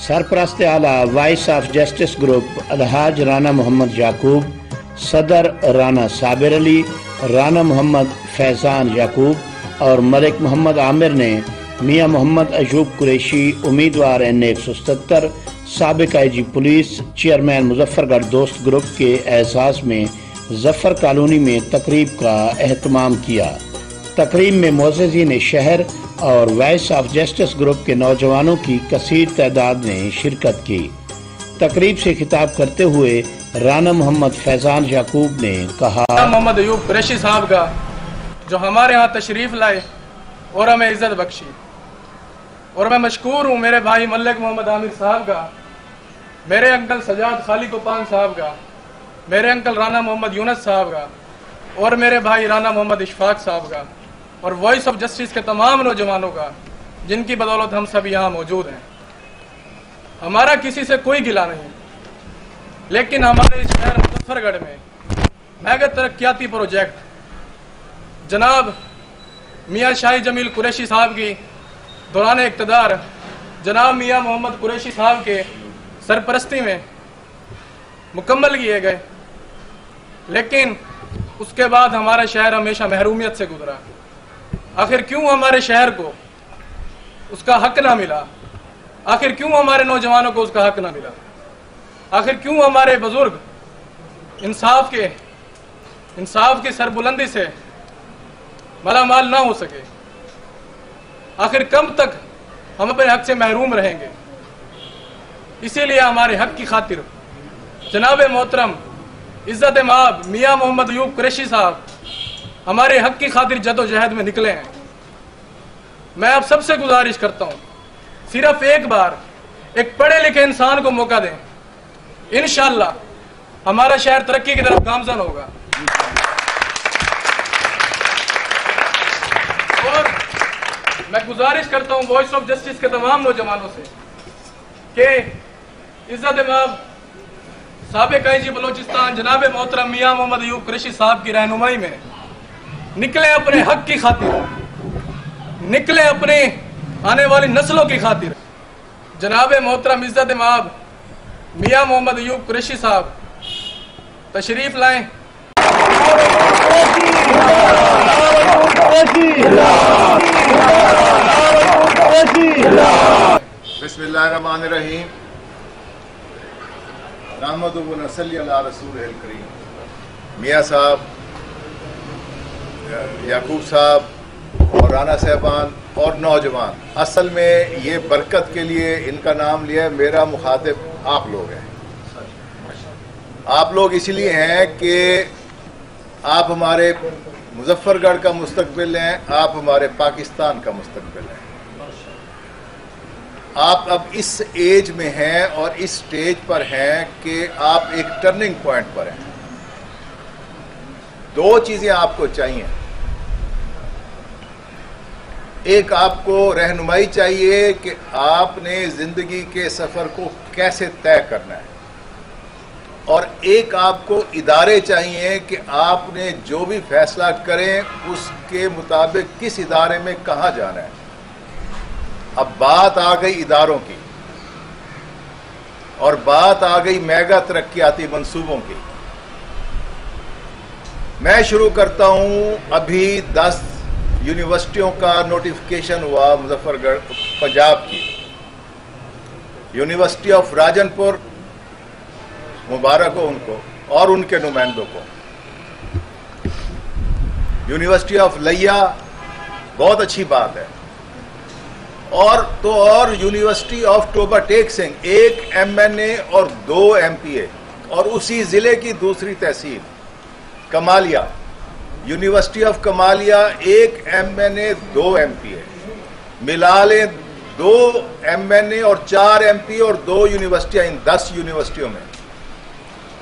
सरपरस्त आला voice of justice group Alhaj Rana Mohammad Yaqoob, सदर राना साबिर अली, राना मोहम्मद फैज़ान याकूब और मलिक मोहम्मद आमिर ने मियां मोहम्मद अयूब कुरैशी उम्मीदवार N177 साबिक IG पुलिस चेयरमैन मुजफ्फरगढ़ दोस्त ग्रुप के एहसास में जफर कॉलोनी में तकरीब का एहतमाम किया। तकरीब में मुअज़्ज़िज़ीन शहर और वाइस ऑफ जस्टिस ग्रुप के नौजवानों की कसीर तादाद ने शिरकत की। तकरीब से खिताब करते हुए राना मोहम्मद फैज़ान याकूब ने कहा, मोहम्मद अयूब कुरैशी साहब का जो हमारे यहाँ तशरीफ़ लाए और हमें इज़्ज़त बख्शी, और मैं मशकूर हूँ मेरे भाई मलिक मोहम्मद आमिर साहब का, मेरे अंकल सजाद खाली कोपान साहब का, मेरे अंकल राना मोहम्मद यूनस साहब का और मेरे भाई राना मोहम्मद इशफाक साहब का और वॉइस ऑफ जस्टिस के तमाम नौजवानों का, जिनकी बदौलत हम सब यहाँ मौजूद हैं। हमारा किसी से कोई गिला नहीं, लेकिन हमारे शहर मुजफ्फरगढ़ में मेगा तरक्याती प्रोजेक्ट जनाब मियाँ शाही जमील कुरैशी साहब की दौरान इक़्तिदार जनाब मियाँ मोहम्मद कुरैशी साहब के सरपरस्ती में मुकम्मल किए गए, लेकिन उसके बाद हमारा शहर हमेशा महरूमियत से गुजरा। आखिर क्यों हमारे शहर को उसका हक ना मिला? आखिर क्यों हमारे नौजवानों को उसका हक ना मिला? आखिर क्यों हमारे बुजुर्ग इंसाफ की सरबुलंदी से मालामाल ना हो सके? आखिर कब तक हम अपने हक से महरूम रहेंगे? इसीलिए हमारे हक की खातिर जनाब मोहतरम इज़्ज़त माब मियाँ मोहम्मद अयूब कुरैशी साहब हमारे हक की खातिर जदोजहद में निकले हैं। मैं आप सबसे गुजारिश करता हूँ, सिर्फ एक बार एक पढ़े लिखे इंसान को मौका दें, इंशाअल्लाह हमारा शहर तरक्की की तरफ गामजन होगा। और मैं गुजारिश करता हूँ वॉइस ऑफ जस्टिस के तमाम नौजवानों से कि इज़्ज़त माब साबिक IG बलोचिस्तान जनाब मोहतरम मियाँ मोहम्मद अयूब कुरैशी साहब की रहनुमाई में निकले अपने हक की खातिर, निकले अपने आने वाली नस्लों की खातिर। जनाब मोहतरम इज़्ज़त माब मियाँ मोहम्मद अयूब कुरैशी साहब तशरीफ लाएं। बिस्मिल्लाहिर्रहमानिर्रहीम। नहमदुहु व नसल्ली अला रसूलिल करीम। मियाँ साहब, याकूब साहब और राना साहबान और नौजवान, असल में ये बरकत के लिए इनका नाम लिया। मेरा मुखातिब आप लोग हैं। आप लोग इसलिए हैं कि आप हमारे मुजफ्फरगढ़ का मुस्तकबिल हैं, आप हमारे पाकिस्तान का मुस्तकबिल हैं। आप अब इस एज में हैं और इस स्टेज पर हैं कि आप एक टर्निंग पॉइंट पर हैं। दो चीजें आपको चाहिए। एक, आपको रहनुमाई चाहिए कि आपने जिंदगी के सफर को कैसे तय करना है, और एक आपको इदारे चाहिए कि आपने जो भी फैसला करें उसके मुताबिक किस इदारे में कहाँ जाना है। अब बात आ गई इदारों की और बात आ गई मेगा तरक्याती मंसूबों की। मैं शुरू करता हूं। अभी 10 यूनिवर्सिटियों का नोटिफिकेशन हुआ मुजफ्फरगढ़ पंजाब की। यूनिवर्सिटी ऑफ राजनपुर, मुबारक हो उनको और उनके नुमाइंदों को। यूनिवर्सिटी ऑफ लिया, बहुत अच्छी बात है। और university of Toba Tek Singh, 1 MNA और 2 MPA, और उसी जिले की दूसरी तहसील Kamalia, university of Kamalia, 1 MNA 2 MPA, मिला लें 2 MNA और 4 MP और 2 यूनिवर्सिटियां इन 10 यूनिवर्सिटियों में।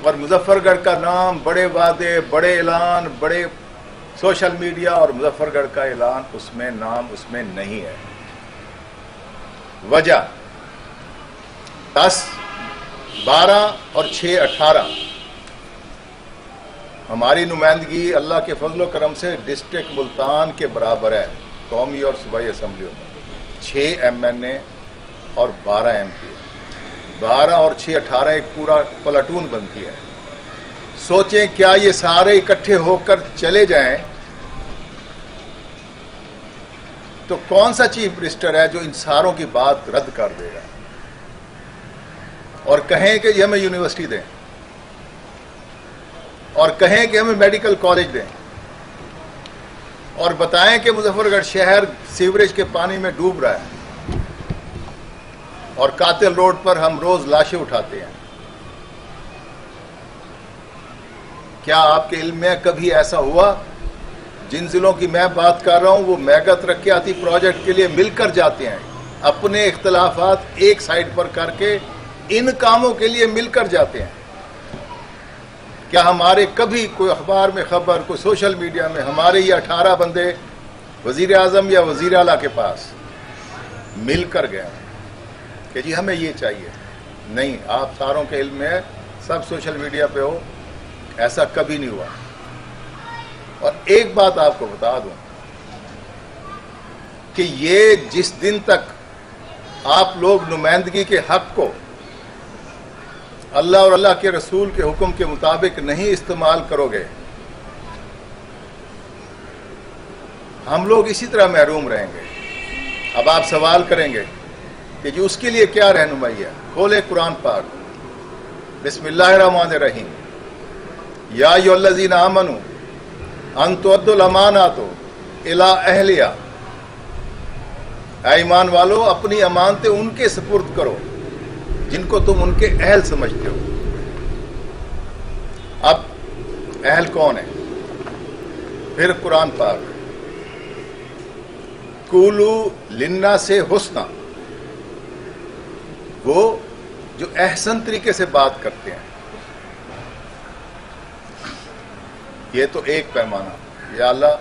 और मुजफ्फरगढ़ का नाम, बड़े वादे, बड़े ऐलान, बड़े सोशल मीडिया, और मुजफ्फरगढ़ का ऐलान उसमें, नाम उसमें नहीं है। वजह 10, 12 और 6, 18 हमारी नुमाइंदगी अल्लाह के फजल करम से डिस्ट्रिक्ट मुल्तान के बराबर है कौमी और सूबाई असम्बलियों में। 6 MNA और 12 MP। 12 और 6 18 एक पूरा प्लाटून बनती है। सोचें क्या ये सारे इकट्ठे होकर चले जाएं तो कौन सा चीफ मिनिस्टर है जो इन सारों की बात रद्द कर देगा और कहें कि ये हमें यूनिवर्सिटी दें और कहें कि हमें मेडिकल कॉलेज दें और बताएं कि मुजफ्फरगढ़ शहर सीवरेज के पानी में डूब रहा है और कातिल रोड पर हम रोज लाशें उठाते हैं। क्या आपके इल्म में कभी ऐसा हुआ? जिन जिलों की मैं बात कर रहा हूं वो मेगा तरक्याती प्रोजेक्ट के लिए मिलकर जाते हैं, अपने इख्तलाफात एक साइड पर करके इन कामों के लिए मिलकर जाते हैं। क्या हमारे कभी कोई अखबार में खबर, कोई सोशल मीडिया में हमारे ये 18 बंदे वजीर आजम या वजीर आला के पास मिलकर गए कि जी हमें ये चाहिए? नहीं, आप सारों के इल्म में, सब सोशल मीडिया पे हो, ऐसा कभी नहीं हुआ। और एक बात आपको बता दूं कि ये जिस दिन तक आप लोग नुमाइंदगी के हक को अल्लाह और अल्लाह के रसूल के हुक्म के मुताबिक नहीं इस्तेमाल करोगे, हम लोग इसी तरह महरूम रहेंगे। अब आप सवाल करेंगे कि जी उसके लिए क्या रहनुमाई है? खोले कुरान पाक, बिस्मिल्लाहिर्रहमानिर्रहीम, या अय्युहल्लज़ीना आमनू अन तुअद्दुल अमानातु इला अहलिहा, ऐ ईमान वालो अपनी अमानतें उनके सुपुर्द करो जिनको तुम उनके अहल समझते हो। अब अहल कौन है? फिर कुरान पाक, कुलू लिन्ना से हुस्ना, वो जो एहसन तरीके से बात करते हैं। ये तो एक पैमाना। या अल्लाह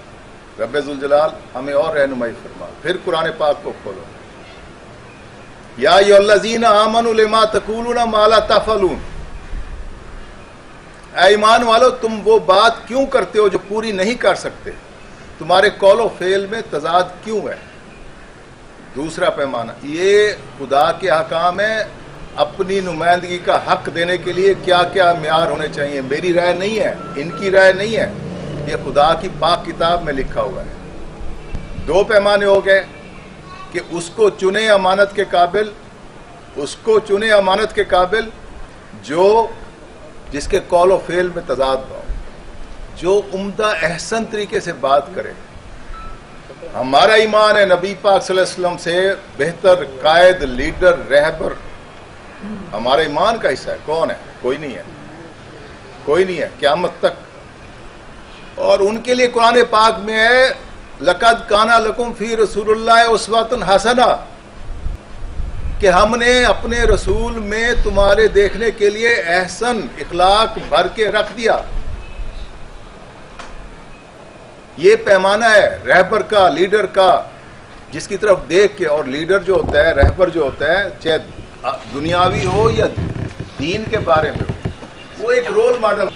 रब्बे जुल जलाल हमें और रहनुमाई फरमा। फिर कुरान पाक को खोलो, या अय्युहल्लज़ीना आमनू लिमा तक़ूलूना मा ला तफ़अलून, ऐ ईमान वालो तुम वो बात क्यों करते हो जो पूरी नहीं कर सकते? तुम्हारे कौलो फेल में तजाद क्यों है? दूसरा पैमाना, ये खुदा के अहकाम है, अपनी नुमाइंदगी का हक देने के लिए क्या क्या म्यार होने चाहिए। मेरी राय नहीं है, इनकी राय नहीं है, ये खुदा की पाक किताब में लिखा हुआ है। दो पैमाने हो गए कि उसको चुने अमानत के काबिल, उसको चुने अमानत के काबिल जो जिसके कौल व फेल में तजाद हो, जो उम्दा एहसन तरीके से बात करे। हमारा ईमान है नबी पाक सल्लल्लाहु अलैहि वसल्लम से बेहतर कायद, लीडर, रहबर हमारे ईमान का हिस्सा है। कौन है? कोई नहीं है, कोई नहीं है क़यामत तक। और उनके लिए कुरान पाक में है, लक़द काना लकुम फी रसूलिल्लाहि उस्वतुन हसना, कि हमने अपने रसूल में तुम्हारे देखने के लिए एहसन इखलाक भर के रख दिया। ये पैमाना है रहबर का, लीडर का, जिसकी तरफ देख के। और लीडर जो होता है, रहबर जो होता है, चाहे दुनियावी हो या दीन के बारे में हो, वो एक रोल मॉडल,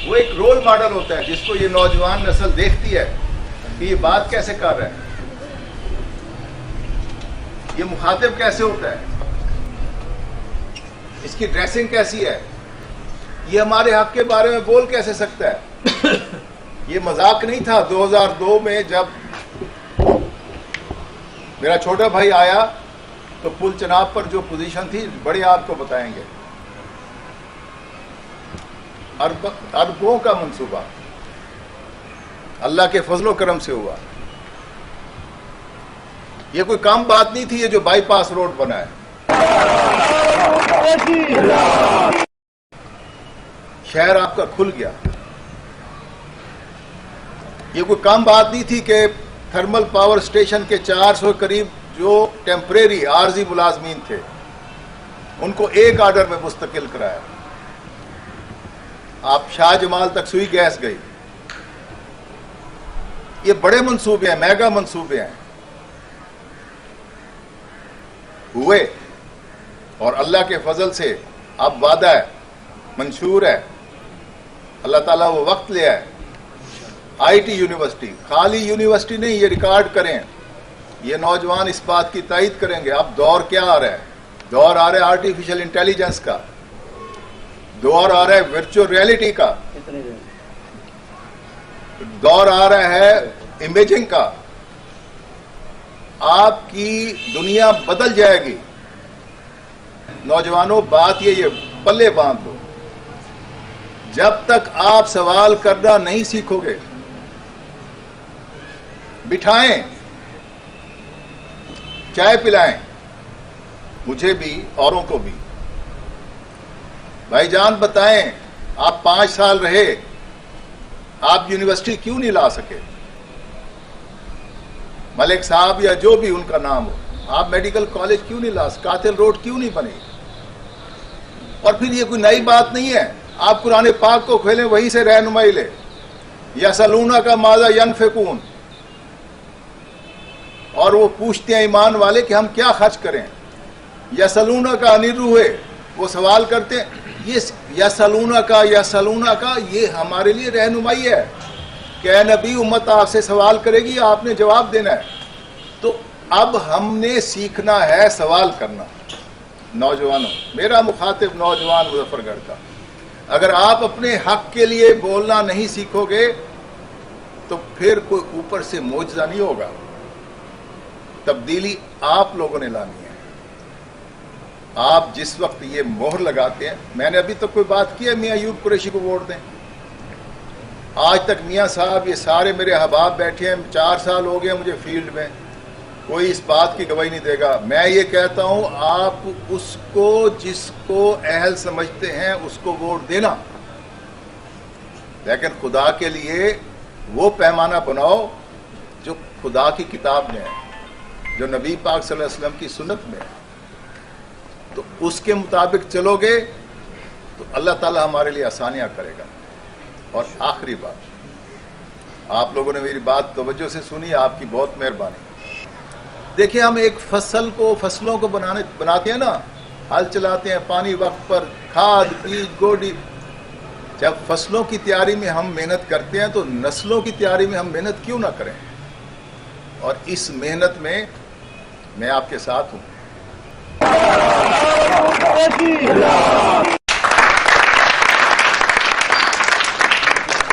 वो एक रोल मॉडल होता है जिसको ये नौजवान नस्ल देखती है कि ये बात कैसे कर रहा है, ये मुखातिब कैसे होता है, इसकी ड्रेसिंग कैसी है, ये हमारे हक के बारे में बोल कैसे सकता है। ये मजाक नहीं था। 2002 में जब मेरा छोटा भाई आया तो पुल चनाब पर जो पोजीशन थी, बड़े आपको बताएंगे, अरबों का मंसूबा अल्लाह के फजलो करम से हुआ। ये कोई कम बात नहीं थी, ये जो बाईपास रोड बना है, शहर आपका खुल गया। ये कोई कम बात नहीं थी कि थर्मल पावर स्टेशन के 400 करीब जो टेम्परेरी आर्जी मुलाजमीन थे, उनको एक आर्डर में मुस्तकिल कराया। आप शाहजमाल तक सुई गैस गई। ये बड़े मंसूबे हैं, मेगा मंसूबे हैं, हुए। और अल्लाह के फजल से अब वादा है, मंशूर है, अल्लाह ताला वो वक्त ले आए। आईटी यूनिवर्सिटी, खाली यूनिवर्सिटी नहीं, ये रिकॉर्ड करें, ये नौजवान इस बात की तायद करेंगे। अब दौर क्या आ रहा है? دور آ رہا ہے آرٹیفیشل انٹیلیجنس کا، دور آ رہا ہے ورچوئل ریئلٹی کا، دور آ رہا ہے امیجنگ کا. آپ کی دنیا بدل جائے گی. نوجوانوں بات یہ پلے باندھ لو، جب تک آپ سوال کرنا نہیں سیکھو گے، بٹھائیں، چائے پلائیں، مجھے بھی اوروں کو بھی. بھائی جان بتائیں، آپ 5 سال رہے، آپ یونیورسٹی کیوں نہیں لا سکے؟ ملک صاحب یا جو بھی ان کا نام ہو، آپ میڈیکل کالج کیوں نہیں لا سکے؟ قاتل روڈ کیوں نہیں بنے؟ اور پھر یہ کوئی نئی بات نہیں ہے. آپ قرآن پاک کو کھولیں، وہیں سے رہنمائی لے. یسألونہ کا ماذا ینفقون، اور وہ پوچھتے ہیں ایمان والے کہ ہم کیا خرچ کریں. یسألونہ کا عن الروح، وہ سوال کرتے ہیں. یہ یسألونہ کا یہ ہمارے لیے رہنمائی ہے کہ اے نبی، امت آپ سے سوال کرے گی، آپ نے جواب دینا ہے. تو اب ہم نے سیکھنا ہے سوال کرنا. نوجوانوں، میرا مخاطب نوجوان مظفر گڑھ کا، اگر آپ اپنے حق کے لیے بولنا نہیں سیکھو گے تو پھر کوئی اوپر سے معجزہ نہیں ہوگا. تبدیلی آپ لوگوں نے لانی ہے. آپ جس وقت یہ مہر لگاتے ہیں، میں نے ابھی تک کوئی بات کی ہے میاں ایوب قریشی کو ووٹ دیں؟ آج تک میاں صاحب یہ سارے میرے احباب بیٹھے ہیں، 4 سال ہو گئے مجھے فیلڈ میں، کوئی اس بات کی گواہی نہیں دے گا. میں یہ کہتا ہوں، آپ اس کو جس کو اہل سمجھتے ہیں اس کو ووٹ دینا، لیکن خدا کے لیے وہ پیمانہ بناؤ جو خدا کی کتاب میں ہے، جو نبی پاک صلی اللہ علیہ وسلم کی سنت میں ہے. تو اس کے مطابق چلو گے تو اللہ تعالی ہمارے لیے آسانیاں کرے گا. اور آخری بات، آپ لوگوں نے میری بات توجہ سے سنی، آپ کی بہت مہربانی. دیکھیں، ہم ایک فصلوں کو بناتے ہیں نا، ہل چلاتے ہیں، پانی وقت پر، کھاد بیج گوڈی. جب فصلوں کی تیاری میں ہم محنت کرتے ہیں تو نسلوں کی تیاری میں ہم محنت کیوں نہ کریں؟ اور اس محنت میں میں آپ کے ساتھ ہوں.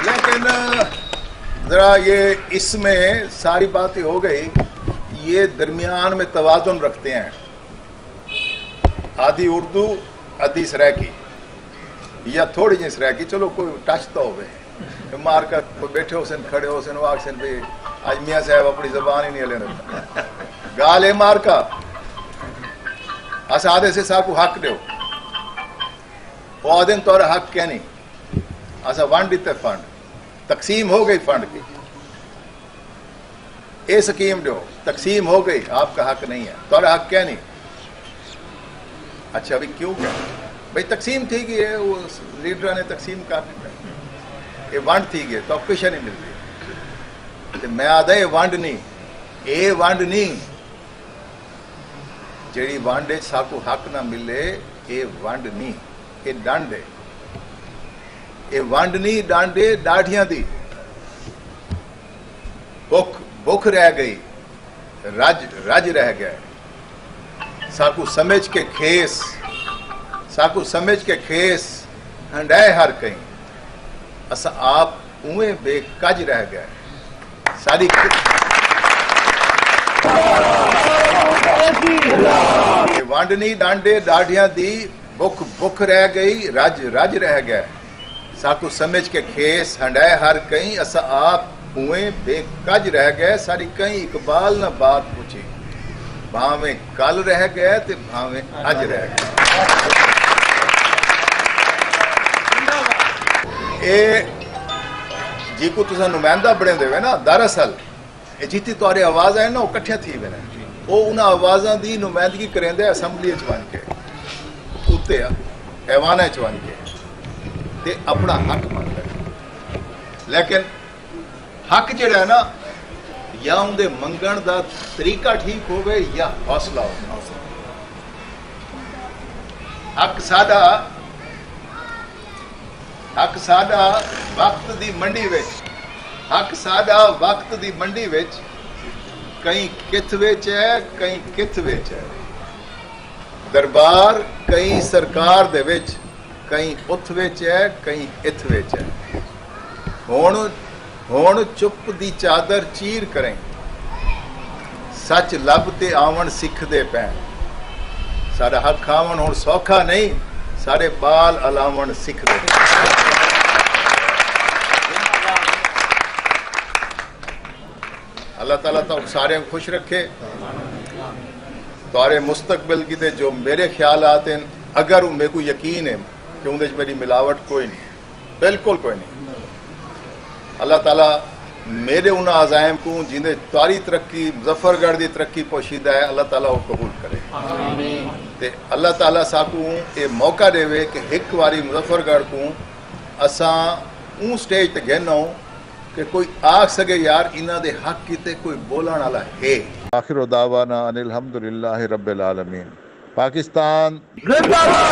لیکن ذرا یہ اس میں ساری باتیں ہو گئی، یہ درمیان میں توازن رکھتے ہیں. آدھی اردو آدھی سرائکی یا تھوڑی جی سرائکی، چلو کوئی ٹچ تو ہو گئے. مار کر بیٹھے ہو سن، کھڑے ہو سن، واگ سن پہ آج میاں صاحب اپنی زبان ہی نہیں ہلے رہتا. گال ہے مار کا اسا آدھے سے سا کو حق دیو، وہ آدھن تو حق کیا نہیں. اسا ونڈ دیتے فنڈ، تقسیم ہو گئی فنڈ کی، اے سکیم دیو، تقسیم ہو گئی، آپ کا حق نہیں ہے. تو حق کیا نہیں. اچھا ابھی کیوں کیا بھائی تقسیم تھی گئی ہے، وہ لیڈر نے تقسیم کر یہ ونڈ تھی گئی تو پیشہ نہیں ملتی. میں آدھا یہ ونڈ نہیں، اے ونڈ نہیں، جیڑی ونڈ ساکو حق نہ ملے، اے ونڈ نہیں، یہ ڈانڈ ہے. یہ ونڈ نہیں، ڈانڈ ہے ڈاڑھیاں دی. بخ رہ گئی، رج رہ گئے. ساکو سمجھ کے کھیس ہنڈائے ہر کہیں. اسا آپ اویں بے کج رہ گئے. ساری ونڈ نہیں، ڈانڈے ڈاڑھیاں دی. بخ رہ گئی، رج رہ گئے. ساکو سمجھ کے کھیس ہنڈائے ہر کہیں. اسا آپ اویں بے کج رہ گئے. ساری کہیں اقبال نہ بات پوچھی، بھاویں کل رہ گئے تے بھاویں اج رہ گئے. اے جی کو تسا نمائندہ بڑے دے نا، دراصل جیتی تارے آواز ہے نا، وہ کٹھے تھی وے وہ انہاں آوازاں دی نمائندگی کریں دے اسمبلی چ کے اتنے ایوان چ کے تے اپنا حق منگتا ہے. لیکن حق جڑا ہے نا، یا اندے منگن دا طریقہ ٹھیک ہوئے یا حوصلہ ہو. حق ساڈا وقت دی منڈی وچ، حق ساڈا وقت دی منڈی وچ کہیں کت وچ ہے، کہیں کت وچ ہے. ਦਰਬਾਰ ਕਈ ਸਰਕਾਰ ਦੇ ਵਿੱਚ, ਕਈ ਉਥ ਵਿੱਚ ਹੈ, ਕਈ ਇਥ ਵਿੱਚ ਹੈ। ਹੁਣ ਚੁੱਪ ਦੀ ਚਾਦਰ ਚੀਰ ਕਰੇ, ਸੱਚ ਲੱਭ ਤੇ ਆਵਣ ਸਿੱਖਦੇ ਪੈਣ। ਸਾਡਾ ਹੱਕ ਖਾਵਣ ਹੁਣ ਸੌਖਾ ਨਹੀਂ, ਸਾਡੇ ਬਾਲ ਅਲਾਵਣ ਸਿੱਖਦੇ ਪੈਣ। اللہ تعالیٰ تو سارے خوش رکھے. تارے مستقبل کی تے جو میرے خیالات ہیں، اگر میرے کو یقین ہے کہ اندر میری ملاوٹ کوئی نہیں، بالکل کوئی نہیں. اللہ تعالیٰ میرے ان عزائم کو جنہیں تاری ترقی مظفر گڑھ دی ترقی پوشیدہ ہے، اللہ تعالیٰ وہ قبول کرے. تے اللہ تعالیٰ ساکو یہ موقع دے وے کہ ایک واری مظفر گڑھ کو اساں اون سٹیج تے گہنا ہوں کہ کوئی آکھ سکے یار انہ دے حق کیتے کوئی بولان والا ہے. آخر دعوانا ان الحمدللہ رب العالمین. پاکستان زندہ باد.